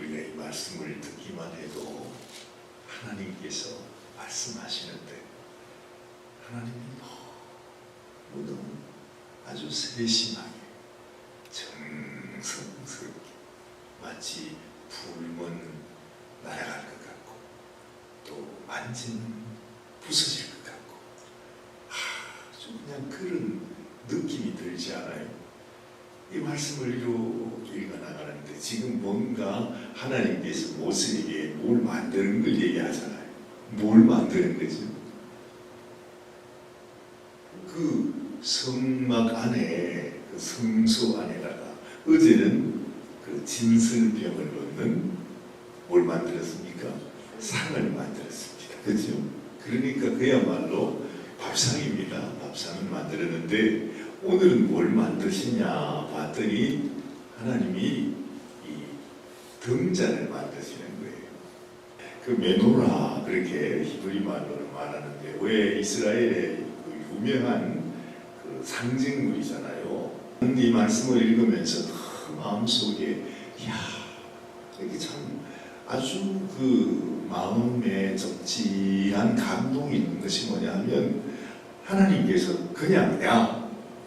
우리가 이 말씀을 듣기만 해도 하나님께서 말씀하시는데 하나님이 너무 아주 세심하게 정성스럽게 마치 불면 날아갈 것 같고 또 만지면 부서질 것 같고 아주 그냥 그런 느낌이 들지 않아요? 이 말씀을 이렇게 읽어나가는데 지금 뭔가 하나님께서 모세에게 뭘 만드는 걸 얘기하잖아요. 뭘 만드는 거죠? 그 성막 안에, 그 성소 안에다가 어제는 그 진설병을 넣는 뭘 만들었습니까? 상을 만들었습니다. 그렇죠? 그러니까 그야말로 밥상입니다. 밥상을 만들었는데 오늘은 뭘 만드시냐 봤더니 하나님이 이 등잔을 만드시는 거예요. 그 메노라 그렇게 히브리 말로 말하는데 왜 이스라엘의 그 유명한 그 상징물이잖아요. 이 말씀을 읽으면서 마음속에 이게 참 아주 그 마음에 적지한 감동이 있는 것이 뭐냐면 하나님께서 그냥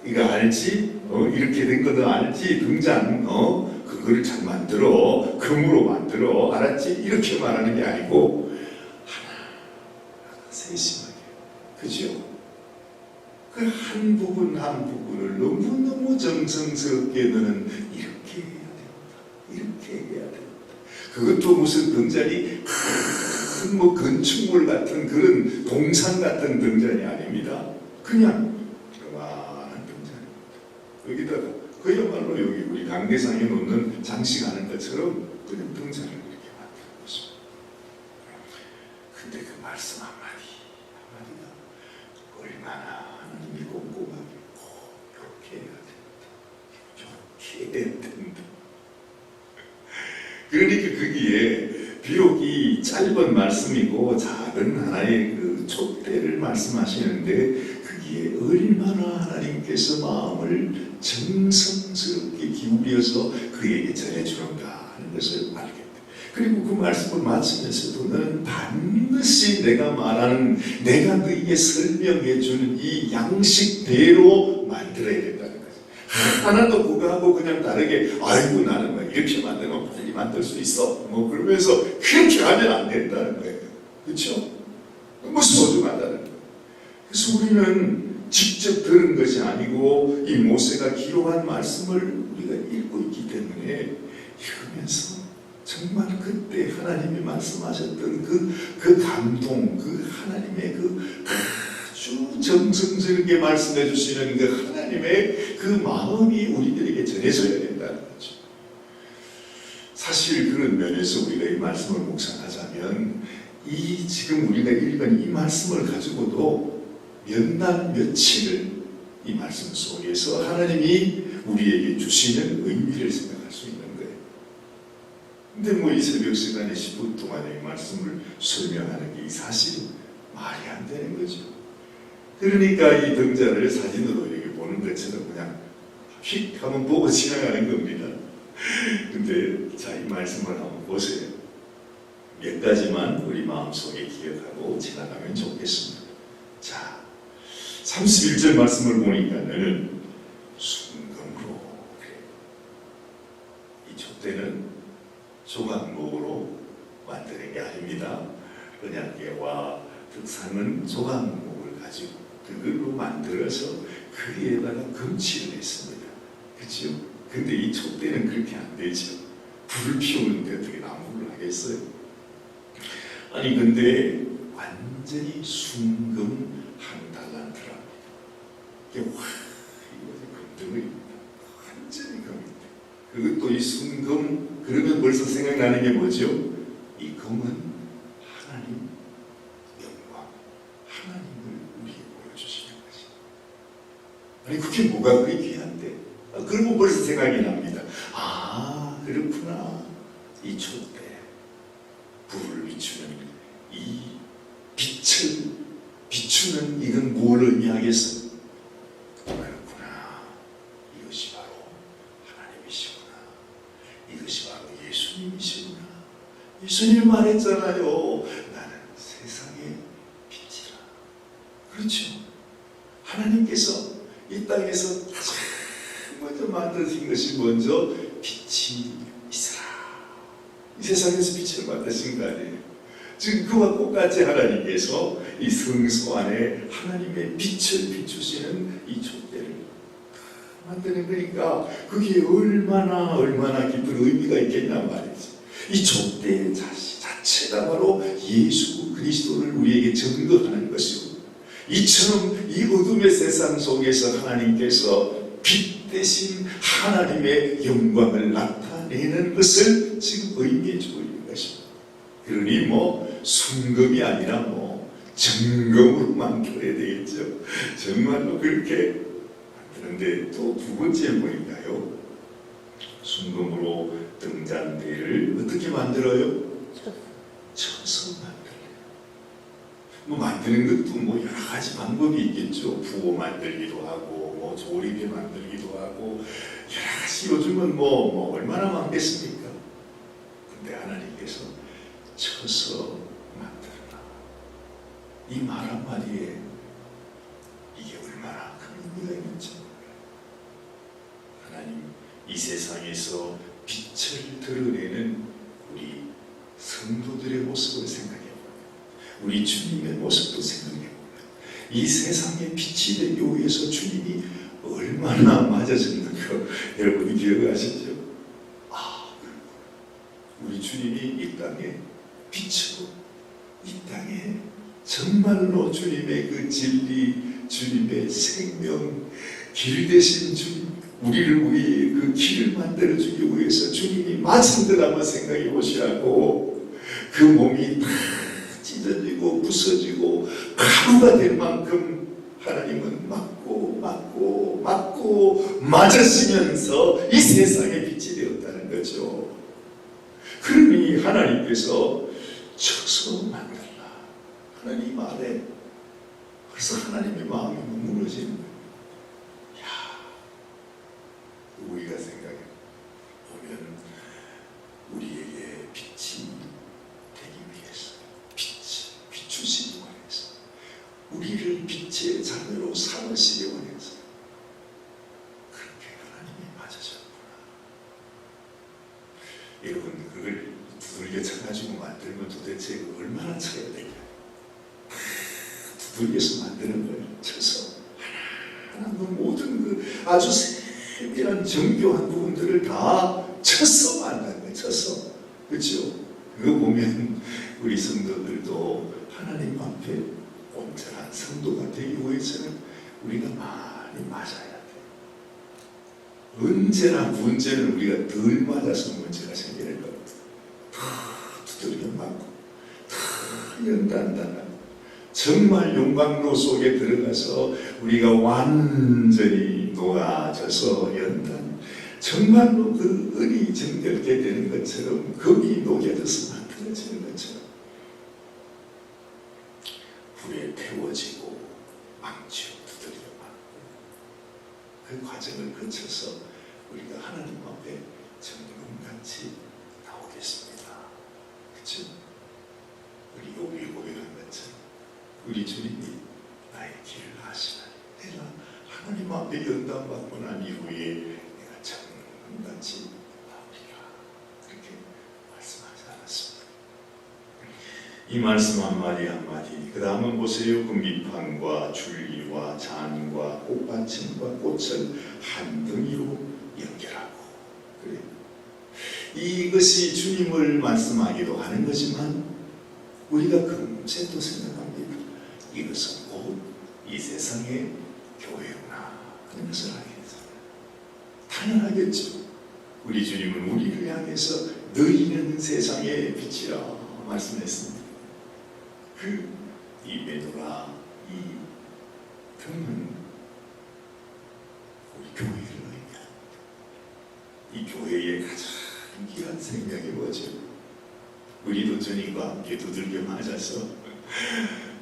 이거 알지? 이렇게 된 거도 알지? 등잔 그거를 잘 만들어 금으로 만들어 알았지? 이렇게 말하는 게 아니고 하나 세심하게 그죠? 그 한 부분 한 부분을 너무너무 정성스럽게 너는 이렇게 해야 된다 이렇게 해야 된다 그것도 무슨 등잔이 큰 뭐 건축물 같은 그런 동산 같은 등잔이 아닙니다. 그냥 여기다가 그야말로 여기 우리 강대상에 놓는 장식하는 것처럼 그냥 등잔을 이렇게 만드는 것입니다. 근데 그 말씀 한마디가 얼마나 하나님이 꼼꼼하게 꼭 이렇게 해야 된다. 이렇게 해야 된다. 그러니까 거기에 비록 이 짧은 말씀이고 작은 하나의 그 촛대를 말씀하시는데 거기에 얼마나 하나님께서 마음을 정성스럽게 기울여서 그에게 전해주는가 하는 것을 알게 돼. 그리고 그 말씀을 마치면서도 너는 반드시 내가 말하는 내가 너에게 설명해 주는 이 양식대로 만들어야 된다는 거죠. 하나도 그거하고 그냥 다르게 아이고 나는 뭐 이렇게 만들면 빨리 만들 수 있어 뭐 그러면서 그렇게 하면 안 된다는 거예요. 그렇죠? 너무 소중하다는 거예요. 그래서 우리는 직접 들은 것이 아니고 이 모세가 기록한 말씀을 우리가 읽고 있기 때문에 읽으면서 정말 그때 하나님이 말씀하셨던 그 감동, 그 하나님의 그 아주 정성스럽게 말씀해 주시는 그 하나님의 그 마음이 우리들에게 전해져야 된다는 거죠. 사실 그런 면에서 우리가 이 말씀을 묵상하자면 이 지금 우리가 읽은 이 말씀을 가지고도 몇 날 며칠을 이 말씀 속에서 하나님이 우리에게 주시는 의미를 생각할 수 있는 거예요. 근데 뭐 이 새벽 시간에 10분 동안 이 말씀을 설명하는 게 사실 말이 안 되는 거죠. 그러니까 이 등잔을 사진으로 이렇게 보는 것처럼 그냥 휙 한번 보고 지나가는 겁니다. 근데 자, 이 말씀을 한번 보세요. 몇 가지만 우리 마음속에 기억하고 지나가면 좋겠습니다. 자, 31절 말씀을 보니까 너는 순금으로 그래. 이 촛대는 조각목으로 만드는 게 아닙니다. 언약궤와 득상은 조각목을 가지고 그걸로 만들어서 거기에다가 금칠을 했습니다. 그렇죠? 근데 이 촛대는 그렇게 안 되죠. 불을 피우는데 어떻게 나무를 하겠어요? 아니 근데 완전히 순금 한 달란트랍니다. 이게 이것이 금덩어리입니다. 완전히 금입니다. 그것도 이 순금 그러면 벌써 생각나는 게 뭐죠? 이 금은 하나님 영광, 하나님을 우리에게 보여주시는 것이. 아니 그게 뭐가 그리 귀한데? 그러면 벌써 생각이 납니다. 아 그렇구나. 이 촛대 불을 비추는 이 빛을 비추는 이건 뭘 의미하겠어? 그렇구나. 이것이 바로 하나님이시구나. 이것이 바로 예수님이시구나. 예수님 말했잖아요. 나는 세상의 빛이라. 그렇죠. 하나님께서 이 땅에서 가장 먼저 만드신 것이 먼저 빛이 있으라. 이 세상에서 빛을 만드신 거 아니에요. 지금 그와 똑같이 하나님께서 이 성소 안에 하나님의 빛을 비추시는 이 촛대를 만드는 거니까 그게 얼마나 깊은 의미가 있겠냐 말이지. 이 촛대의 자체가 바로 예수 그리스도를 우리에게 증거하는 것이고, 이처럼 이 어둠의 세상 속에서 하나님께서 빛 대신 하나님의 영광을 나타내는 것을 지금 의미해 주고 있는 것입니다. 그러니 순금이 아니라 정금으로 만들어야 되겠죠. 정말로 그렇게 만드는데, 또 두 번째 보니까요, 순금으로 등잔대를 어떻게 만들어요? 쳐서 만들어요. 만드는 것도 여러 가지 방법이 있겠죠. 부어 만들기도 하고, 조립해 만들기도 하고, 여러 가지 요즘은 얼마나 많겠습니까? 근데 하나님께서 쳐서 만들어라. 이 말 한마디에 이게 얼마나 큰 의미가 있는지. 하나님, 이 세상에서 빛을 드러내는 우리 성도들의 모습을 생각해보면, 우리 주님의 모습도 생각해보면, 이 세상에 빛이 되기 위해서 주님이 얼마나 맞아졌는 거 여러분이 기억하시죠? 우리 주님이 이 땅에 빛으로, 이 땅에 정말로 주님의 그 진리, 주님의 생명, 길 되신 주님, 우리를 위해 그 길을 만들어주기 위해서 주님이 맞은 듯 한번 생각해 보시라고. 그 몸이 다 찢어지고 부서지고 가루가 될 만큼 하나님은 맞고 맞으시면서 이 세상에 빛이 되었다는 거죠. 그러니 하나님께서 쳐서 만들라, 하나님 말에, 그래서 하나님의 마음이 무너지는 거예요. 우리가 생각해 보면 우리에게 빛이 되기 위해서, 빛이 비추시기 원해서, 우리를 빛의 자녀로 삼으시기 원해서 그렇게 하나님이 맞으셨구나. 여러분, 그걸 두들겨 쳐가지고 만들면 도대체 얼마나 쳐야 될까요? 두들겨서 만드는 걸 쳐서 하나하나 모든 그 아주 세밀한 정교한 부분들을 다 쳐서 만든 거예요. 쳐서. 그렇죠? 그거 보면 우리 성도들도 하나님 앞에 온전한 성도가 되기 위해서는 우리가 많이 맞아야 돼요. 언제나 문제는 우리가 덜 맞아서 문제가 생기는 겁니다. 다 두들겨 맞고, 다 연단당하고, 정말 용광로 속에 들어가서 우리가 완전히 녹아져서 연단, 정말로 그 은이 정결게 되는 것처럼, 금이 녹여져서 만들어지는 것처럼 불에 태워지고 망치로 두드려 맞고, 그 과정을 거쳐서 우리가 하나님 앞에 정금같이 나오겠습니다. 그렇죠? 우리 요비 고백한 것처럼 우리 주님이 나의 길을 아시나니 내가 하나님 앞에 연단받고 난 이후에 내가 정금같이 나오리라, 그렇게 말씀하지 않았습니다. 이 말씀 한마디 한마디, 그 다음은 보세요. 그 밑판과 줄기와 잔과 꽃받침과 꽃을 한 덩이로 연결하고. 그래요. 이것이 주님을 말씀하기도 하는 거지만 우리가 금세 또 생각합니다. 이것은 곧 이 세상의 교회구나 하는 것을 알게 되잖아요. 당연하겠죠. 우리 주님은 우리를 향해서 너희는 세상의 빛이라 말씀했습니다. 이 메노라, 이 등은 우리 교회를 의미합니다. 이 교회의 가장 귀한 생명이 뭐죠? 우리도 주님과 함께 두들겨 맞아서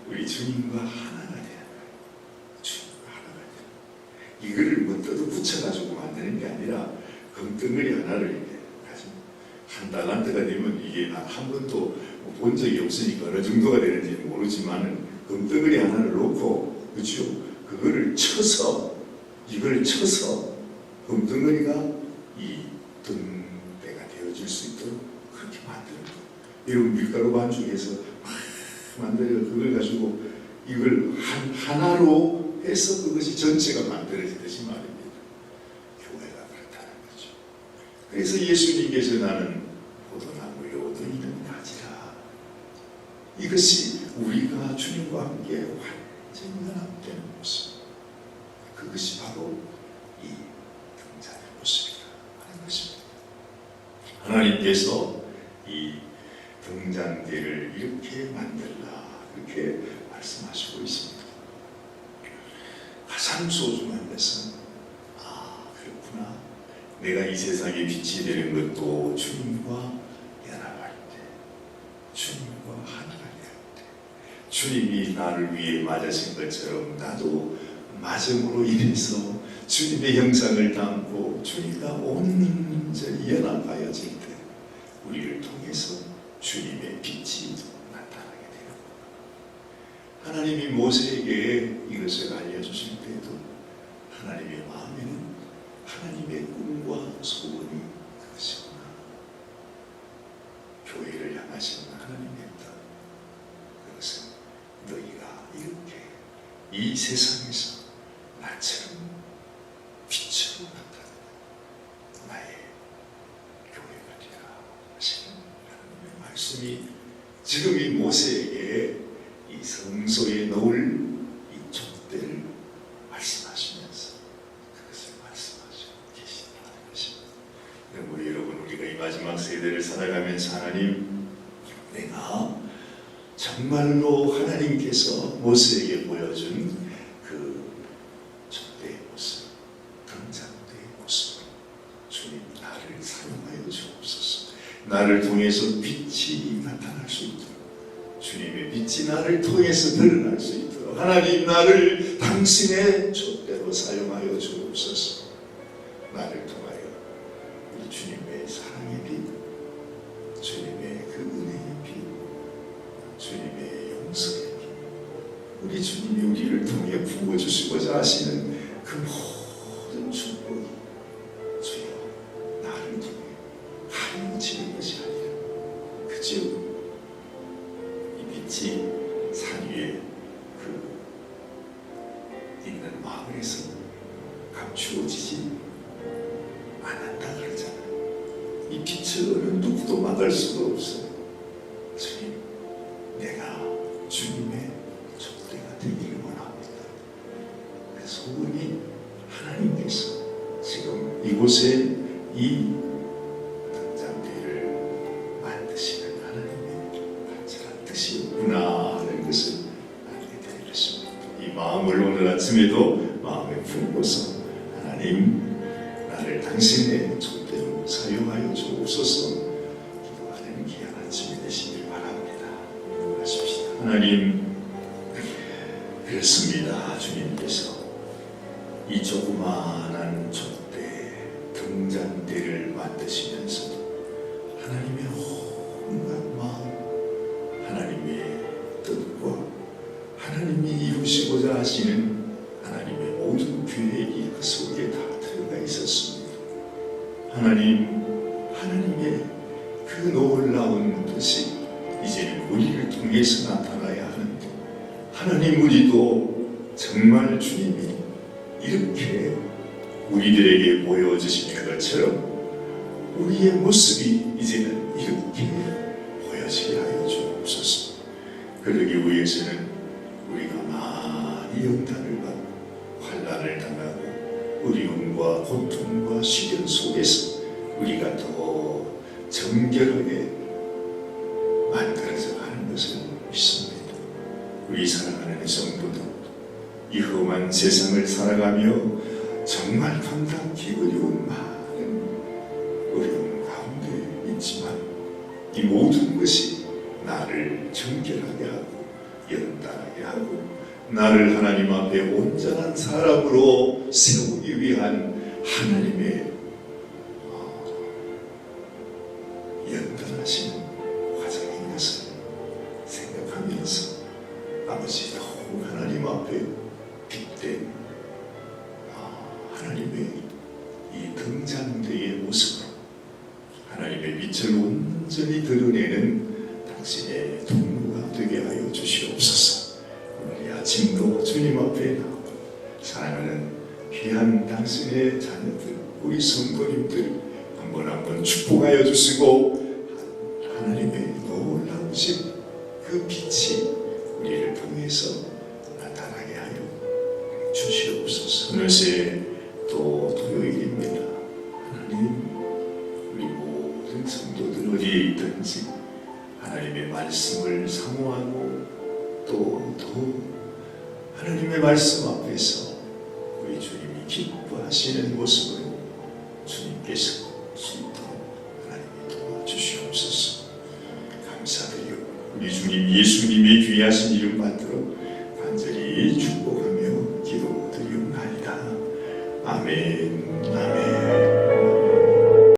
우리 주님과 하나가 되는 거예요. 주님과 하나가 되는 거예요. 이거를 뜯어 붙여가지고 만드는 게 아니라 금덩어리 하나를 이렇게 가지고 한 달란트가 되면 이게 한 번도 본 적이 없으니까 어느 정도가 되는지 모르지만 금덩어리 하나를 놓고 그죠? 그거를 쳐서 이걸 쳐서 금덩어리가 이 등대가 되어질 수 있도록 그렇게 만드는 거예요. 여러분 밀가루 반죽해서 만들어 그걸 가지고 이걸 하나로 해서 그것이 전체가 만들어지듯이 말입니다. 교회가 그렇다는 거죠. 그래서 예수님께서 나는 포도나무에 얻어 있는 가지라. 이것이 우리가 주님과 함께 완전히 연합되는 모습. 그것이 바로 이 등잔의 모습이라 하는 것입니다. 하나님께서 이 등잔대를 이렇게 만들라 그렇게 말씀하시고 있습니다. 가장 소중한 것은 그렇구나. 내가 이 세상에 빛이 되는 것도 주님과 연합할 때, 주님과 하나가 될 때, 주님이 나를 위해 맞으신 것처럼 나도 맞음으로 인해서 주님의 형상을 담고 주님과 온전히 연합하여질 때 우리를 통해서 주님의 빛이 나타나게 되는 겁니다. 하나님이 모세에게 이것을 알려주실 때에도 하나님의 마음에는 하나님의 꿈과 소원이 그것이구나. 교회를 향하신 하나님의 뜻, 그것은 너희가 이렇게 이 세상에서 나처럼 빛으로 나타나는 나의 교회가 되라 하시는 하나님의 말씀이 지금 이 모세에게 이 성소에 넣을 이 촛대를 말씀하시면서 그것을 말씀하시고 계시다는 것입니다. 우리 여러분, 우리가 이 마지막 세대를 살아가면서 하나님, 내가 정말로 하나님께서 모세에게 보여준 그 촛대의 모습, 등잔대의 모습, 주님 나를 사용하여 주옵소서. 나를 통해서 빛이 나타날 수 있도록, 주님의 빛이 나를 통해서 드러날 수 있도록 하나님 나를 당신의 촛대로 사용하여 주옵소서. 나를 통하여 우리 주님의 사랑의 빛, 주님의 그 은혜의 빛, 주님의 용서의 빛, 우리 주님이 우리를 통해 부어주시고자 하시는 그 모든 축복이 주여 나를 통해 가려지는 것이 아니라 그저 이 빛이 산 위에 그 있는 마을에서 감추어지지 않았다 그러잖아요. 이 빛을 어느 누구도 막을 수가 없어요. 주님, 내가 주님의 촛대가 되기를 원합니다. 그 소원이 하나님께서 지금 이곳에 이 등잔대를 만드시는 하나님의 간절한 뜻이었구나 하는 것을 알게 될 것입니다. 이 마음을 오늘 아침에도 마음에 품고서 하나님, 나를 당신의 촛대로 사용하여 주옵소서 기도하는 귀한 아침이 되시길 바랍니다. 기도하십시다. 하나님, 그렇습니다. 주님께서 이 조그마한 촛대, 등잔대를 만드시면서도 하나님의 온갖 마음, 하나님의 뜻과 하나님이 이루시고자 하시는 하나님의 모든 계획이 그 속에 다 들어가 있었습니다. 하나님, 하나님의 그 놀라운 뜻이 이제는 우리를 통해서 나타나야 하는데, 하나님, 우리도 정말 주님이 이렇게 우리들에게 보여주시는 것처럼 우리의 모습이 이제는 이렇게 보여지게 하여 주옵소서. 그러기 위해서는 우리가 많이 연단을 받고 환난을 당하고 어려움과 고통과 시련 속에서 우리가 더 정결하게 만들어져 가는 것을 믿습니다. 우리 사랑하는 성도들, 이 험한 세상을 살아가며 정말 감당하기 어려운 많은 어려움 가운데 있지만 이 모든 것이 나를 정결하게 하고 연단하게 하고 나를 하나님 앞에 온전한 사람으로 세우기 위한 하나님의 하시는 과정인 것을 생각하면서 아버지 더욱 하나님 앞에 빛된 하나님의 이 등잔대의 모습으로 하나님의 빛을 온전히 드러내는 당신의 동무가 되게 하여 주시옵소서. 오늘 이 아침도 주님 앞에 나오고 사랑하는 귀한 당신의 자녀들, 우리 성도님들 한 번 한 번 축복하여 주시고 하나님의 놀라우신 그 빛이 우리를 통해서 나타나게 하여 주시옵소서. 어느새 또 토요일입니다. 하나님, 우리 모든 성도들 어디에 있든지 하나님의 말씀을 사모하고 또 더욱 하나님의 말씀 앞에서 우리 주님이 기뻐하시는 모습으로 주님께서 수 있도록 하나님이 도와주시옵소서. 감사드리고 우리 주님 예수님의 귀하신 이름 받들어 간절히 축복하며 기도드리옵나이다. 아멘. 아멘.